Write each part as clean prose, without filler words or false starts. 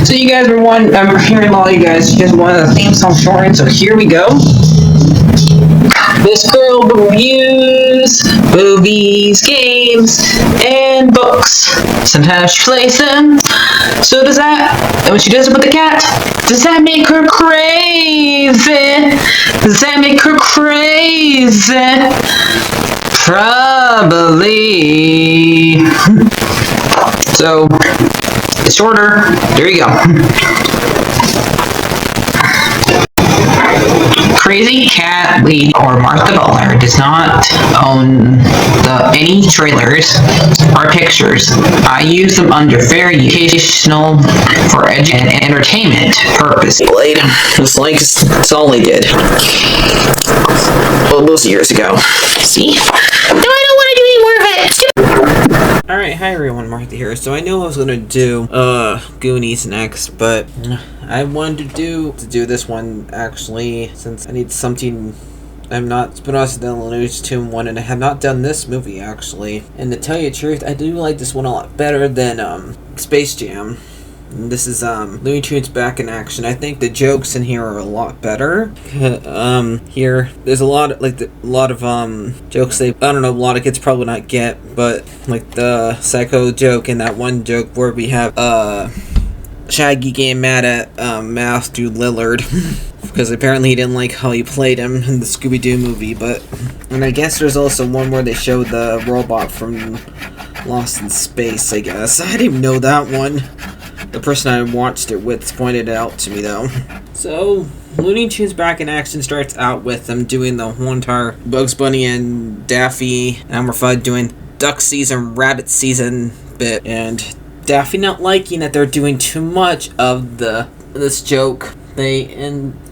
So you guys were I'm hearing a lot of you guys wanted the theme song shortened, so here we go. This girl reviews movies, games, and books. Sometimes she plays them. So does that, and when she does it with the cat, does that make her crazy? Does that make her crazy? Probably. So, it's shorter. There you go. CrazyCatLady or Martha Butler does not own any trailers or pictures. I use them under fair educational for and entertainment purpose. It's like it's all they did. Well, those years ago. See? No, I don't want to do any more of it. Alright, hi everyone, Martha here. So I knew I was gonna do Goonies next, but I wanted to do this one actually since I need something. I'm not supposed to do the Looney Tunes one, and I have not done this movie actually. And to tell you the truth, I do like this one a lot better than Space Jam. And this is Looney Tunes back in action. I think the jokes in here are a lot better. Here there's a lot of jokes a lot of kids probably not get, but like the psycho joke and that one joke where we have Shaggy getting mad at Matthew Lillard because apparently he didn't like how he played him in the Scooby-Doo movie. And I guess there's also one where they showed the robot from Lost in Space, I guess. I didn't even know that one. The person I watched it with pointed it out to me, though. So, Looney Tunes back in action starts out with them doing the whole entire Bugs Bunny and Daffy and Elmer Fudd doing duck season, rabbit season bit, and Daffy not liking that they're doing too much of this joke.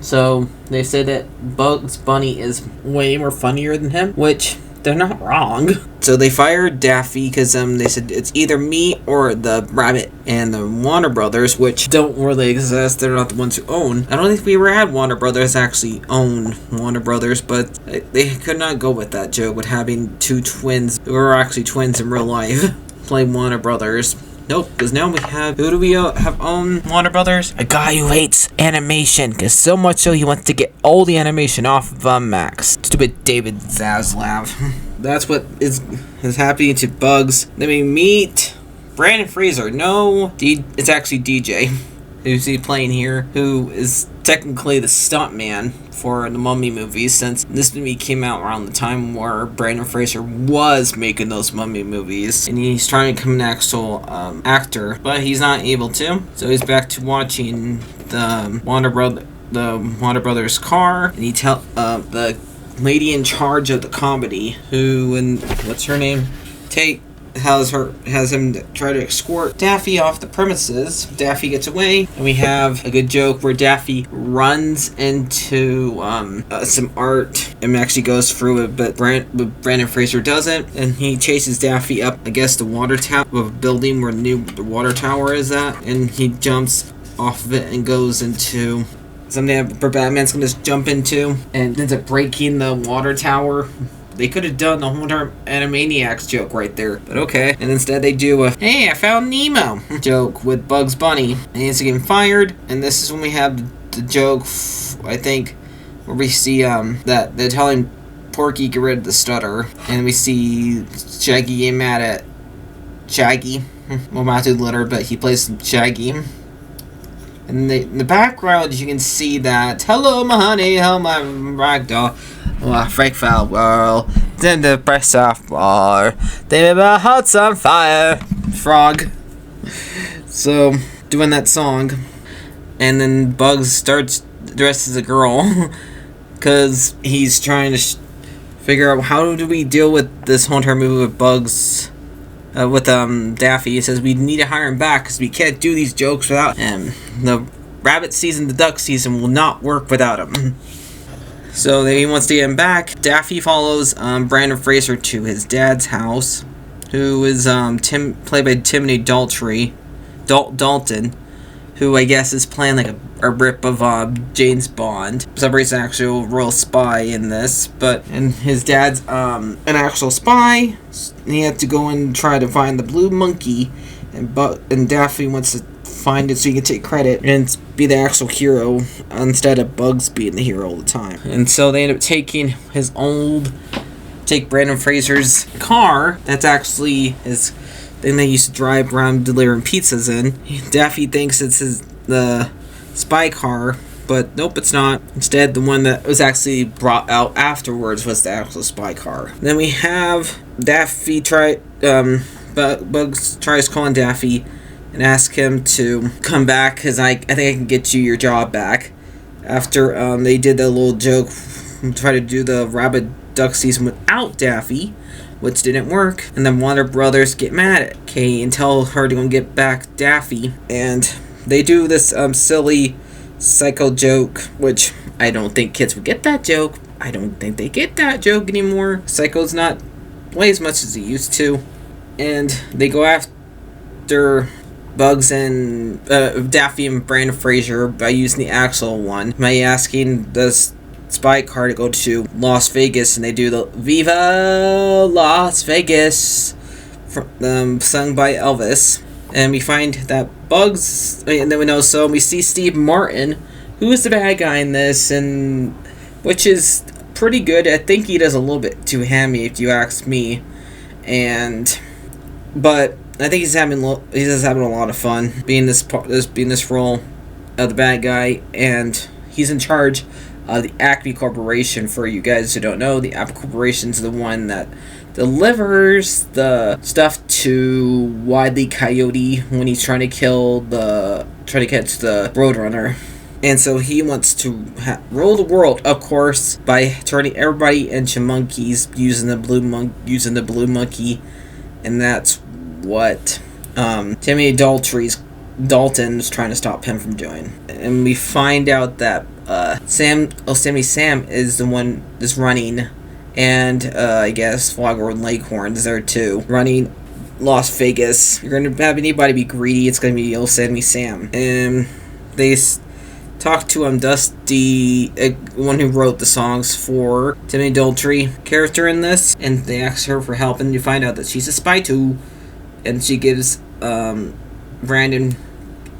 So they say that Bugs Bunny is way more funnier than him, which they're not wrong. So they fired Daffy because they said it's either me or the rabbit, and the Warner Brothers, which don't really exist. They're not the ones who own. I don't think we ever had Warner Brothers actually own Warner Brothers, but they could not go with that joke with having two twins who are actually twins in real life play Warner Brothers. Nope, because now we have, who do we have own Warner Brothers? A guy who hates animation, because so much so he wants to get all the animation off of Max. Stupid David Zaslav. That's what is happening to Bugs. Then we meet Brendan Fraser. No, it's actually DJ, who's he playing here, who is technically the stuntman for the Mummy movies, since this movie came out around the time where Brendan Fraser was making those Mummy movies, and he's trying to become an actual actor, but he's not able to. So he's back to watching the Warner Brothers car, and he the lady in charge of the comedy, what's her name? Tate. Has him try to escort Daffy off the premises. Daffy gets away, and we have a good joke where Daffy runs into some art and actually goes through it, but Brendan Fraser doesn't, and he chases Daffy up, I guess, the water tower of a building where the water tower is at, and he jumps off of it and goes into something that Batman's gonna just jump into, and ends up breaking the water tower. They could have done the whole entire Animaniacs joke right there, but okay. And instead they do a, hey, I found Nemo joke with Bugs Bunny. And he's getting fired, and this is when we have the joke, I think, where we see that they're telling Porky get rid of the stutter, and we see Shaggy getting mad at Shaggy. Well, Matthew Lillard, but he plays Shaggy. And in the background, you can see that, hello, my honey, hello, my ragdoll. Well, Frank Foul World, then the press softball, then my heart's on fire, frog. So, doing that song, and then Bugs starts dressed as a girl, because he's trying to figure out how do we deal with this whole entire movie with Bugs, with Daffy. He says we need to hire him back, because we can't do these jokes without him. The rabbit season, the duck season will not work without him. So he wants to get him back. Daffy follows Brendan Fraser to his dad's house, who is played by Timothy Dalton, who I guess is playing like a rip of James Bond. For some reason, actual royal spy in this, and his dad's an actual spy. And he had to go and try to find the blue monkey, and Daffy wants to find it so you can take credit and be the actual hero instead of Bugs being the hero all the time. And so they end up taking take Brendan Fraser's car. That's actually his thing they used to drive around delivering pizzas in. Daffy thinks it's the spy car, but nope, it's not. Instead, the one that was actually brought out afterwards was the actual spy car. Then we have Daffy Bugs tries calling Daffy and asks him to come back because I think I can get you your job back. After they did that little joke, try to do the rabbit duck season without Daffy, which didn't work. And then Warner Brothers get mad at Kay and tell her to go get back Daffy. And they do this silly psycho joke, which I don't think kids would get that joke. I don't think they get that joke anymore. Psycho's not play as much as he used to. And they go after Bugs and Daffy and Brendan Fraser by using the actual one, by asking the spy car to go to Las Vegas, and they do the Viva Las Vegas sung by Elvis. And we find that Bugs, and then we see Steve Martin, who is the bad guy in this, and which is pretty good. I think he does a little bit too hammy, if you ask me, but I think he's having a lot of fun being this role of the bad guy, and he's in charge of the Acme Corporation. For you guys who don't know, the Acme Corporation is the one that delivers the stuff to Wile E. Coyote when he's trying to catch the Roadrunner. And so he wants to rule the world, of course, by turning everybody into monkeys using the blue monkey, and that's what Timmy Dalton's trying to stop him from doing. And we find out that Yosemite Sam is the one that's running, and I guess Foghorn Leghorn is there too, running Las Vegas. You're going to have anybody be greedy, it's going to be Yosemite Sam. And they talk to Dusty, one who wrote the songs for Timmy Dalton character in this, and they ask her for help, and you find out that she's a spy too, and she gives Brandon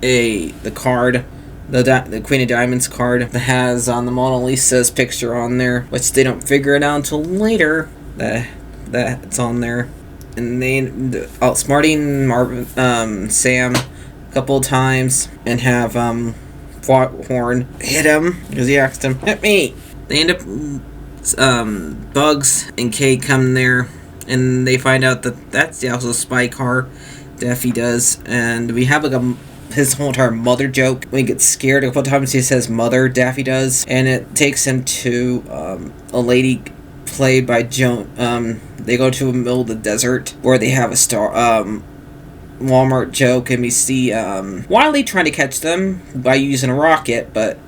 the card, the Queen of Diamonds card that has on the Mona Lisa's picture on there, which they don't figure it out until later that it's on there. And they outsmarting Sam a couple of times and have Foghorn hit him because he asked him, "Hit me!" They end up Bugs and Kay come there, and they find out that that's the actual spy car. Daffy does, and we have his whole entire mother joke. When he gets scared a couple times, he says mother. Daffy does, and it takes him to a lady played by Joan. They go to the middle of the desert where they have a Walmart joke, and we see Wile trying to catch them by using a rocket, but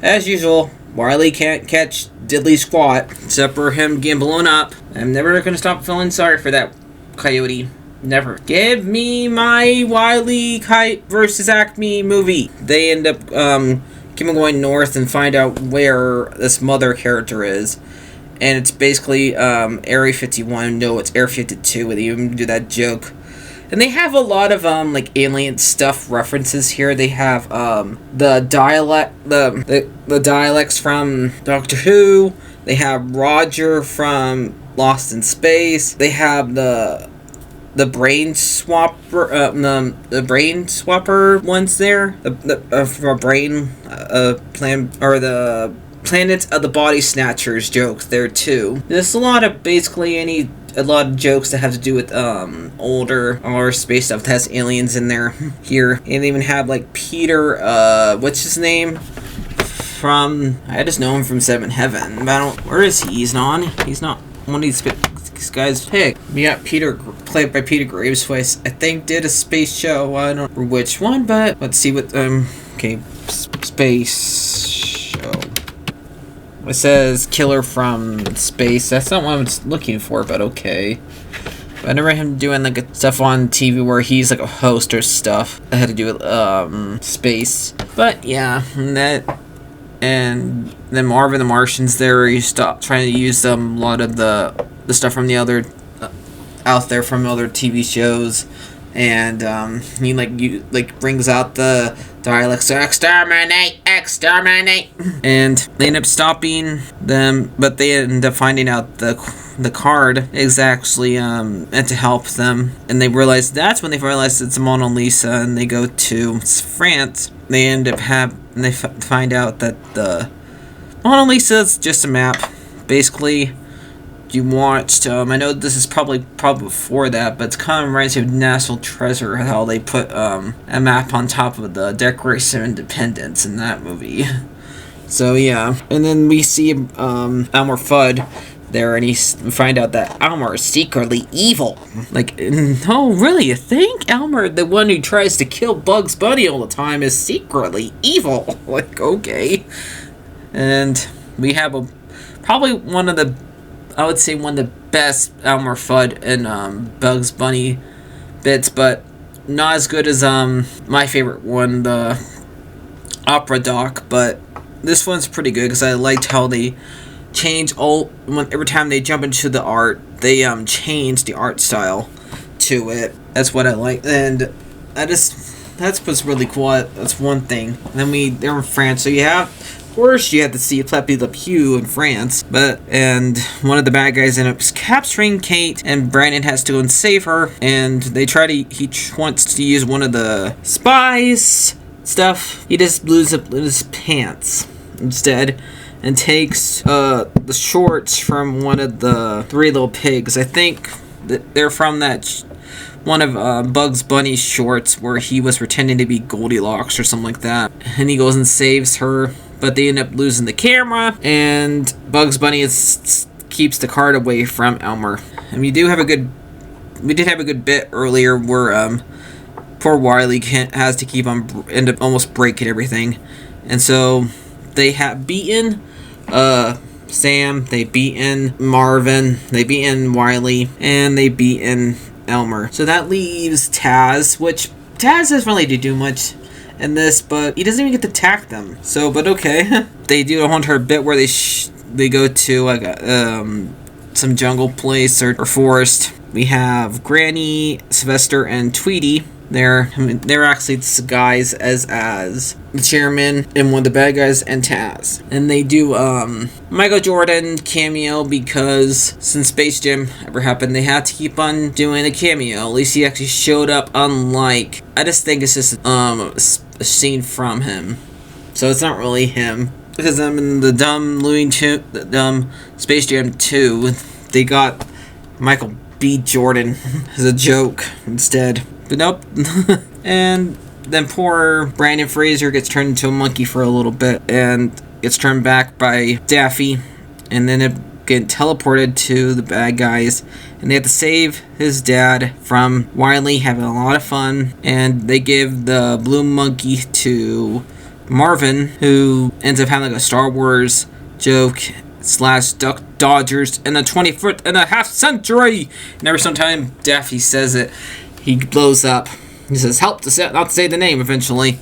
as usual, Wile can't catch diddly squat except for him getting blown up. I'm never going to stop feeling sorry for that coyote. Never. Give me my Wile Kite versus Acme movie. They end up going north and find out where this mother character is. And it's basically Area 51. No, it's Area 52. They even do that joke. And they have a lot of like alien stuff references here. They have the dialects from Doctor Who. They have Roger from Lost in Space. They have the brain swapper, the brain swapper ones there. The brain plan, or the Planets of the Body Snatchers jokes there too. There's a lot of jokes that have to do with older space stuff that has aliens in there here. And they even have like Peter, what's his name? I just know him from Seventh Heaven. But where is he? He's not one of these guys pick. We got Peter, played by Peter Graves, who I think did a space show. I don't remember which one, but let's see what space show. It says Killer from Space. That's not what I was looking for, but okay. But I remember him doing like stuff on TV where he's like a host or stuff that had to do with space. But yeah, and then Marvin the Martians there, you stop trying to use a lot of the stuff from the other out there from other TV shows, and he brings out the dialects, so exterminate, and they end up stopping them, but they end up finding out the card is actually meant to help them, and that's when they realize it's Mona Lisa, and they go to France. They end up find out that the Mona Lisa is just a map, basically. You watched, I know this is probably before that, but it's kind of reminds me of National Treasure, how they put a map on top of the Declaration of Independence in that movie. So yeah, and then we see Elmer Fudd there, and we find out that Elmer is secretly evil. Like, oh really, you think Elmer, the one who tries to kill Bugs Bunny all the time, is secretly evil? Like, okay. And we have probably one of the best Elmer Fudd and Bugs Bunny bits, but not as good as my favorite one, the opera doc. But this one's pretty good because I liked how they change every time they jump into the art, they change the art style to it. That's what I like, and that's what's really cool. That's one thing. And then they're in France, so you have to see Pepe Le Pew in France, and one of the bad guys ends up capturing Kate, and Brandon has to go and save her, and he wants to use one of the spies stuff. He just blues up his pants instead, and takes the shorts from one of the Three Little Pigs. I think they're from that one of Bugs Bunny's shorts where he was pretending to be Goldilocks or something like that, and he goes and saves her. But they end up losing the camera, and Bugs Bunny keeps the card away from Elmer. And we did have a good bit earlier where poor Wiley has to end up almost breaking everything, and so they have beaten Sam, they beaten Marvin, they beaten Wiley, and they beaten Elmer. So that leaves Taz, which Taz doesn't really do much in this, but he doesn't even get to attack them. So, but okay. They do a whole bit where they go to like some jungle place or forest. We have Granny, Sylvester, and Tweety. They're actually guys as the chairman and one of the bad guys and Taz. And they do Michael Jordan cameo because since Space Jam ever happened, they had to keep on doing a cameo. At least he actually showed up, unlike, I just think it's just a scene from him. So it's not really him. Because in the dumb Looney Tunes, the dumb Space Jam 2, they got Michael B. Jordan as a joke instead. But nope. And then poor Brendan Fraser gets turned into a monkey for a little bit and gets turned back by Daffy, and then it get teleported to the bad guys, and they have to save his dad from Wiley having a lot of fun, and they give the blue monkey to Marvin, who ends up having like a Star Wars joke / Duck Dodgers in the 21st century. And every time Daffy says it, he blows up. He says, not to say the name eventually.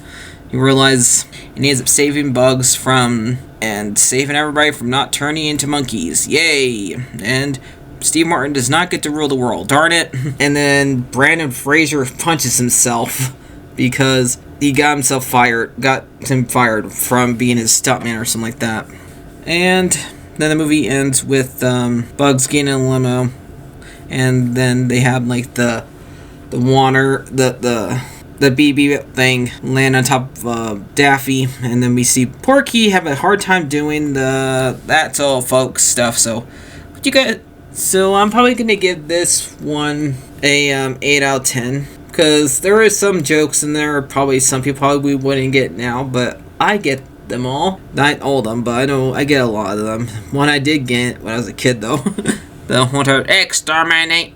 You realize, and he ends up saving Bugs and saving everybody from not turning into monkeys. Yay! And Steve Martin does not get to rule the world. Darn it. And then Brendan Fraser punches himself because he got him fired from being his stuntman or something like that. And then the movie ends with Bugs getting in a limo, and then they have like the BB thing land on top of Daffy, and then we see Porky have a hard time doing the that's all folks stuff. So I'm probably gonna give this one a 8 out of 10 because there are some jokes in there. Probably some people probably wouldn't get now, but I get them all. Not all of them, but I know I get a lot of them. One I did get when I was a kid though. The one time exterminate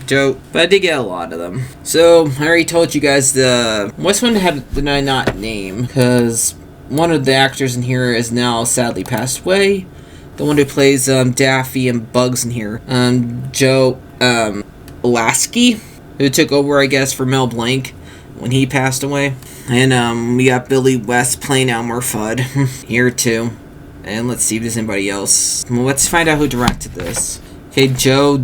joke, but I did get a lot of them. So I already told you guys which one did I not name, because one of the actors in here is now sadly passed away. The one who plays Daffy and Bugs in here, Joe Lasky, who took over I guess for Mel Blanc when he passed away. And we got Billy West playing Elmer Fudd here too. And let's see if there's anybody else. Well, let's find out who directed this. Okay, Joe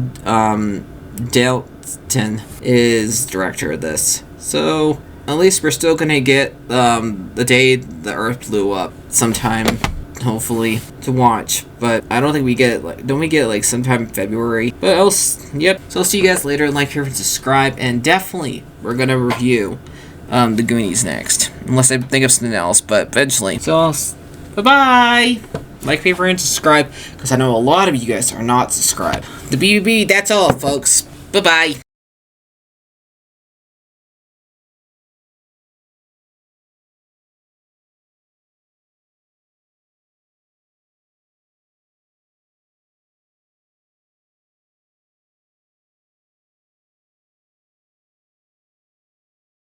Brendan is director of this. So at least we're still gonna get the day the Earth blew up sometime, hopefully, to watch. But I don't think we get it. Don't we get it sometime in February? But else, yep. So I'll see you guys later. Like, favorite, subscribe, and definitely we're gonna review the Goonies next, unless I think of something else. But eventually. So bye bye. Like, favorite, and subscribe, because I know a lot of you guys are not subscribed. The BBB. That's all, folks. Bye bye.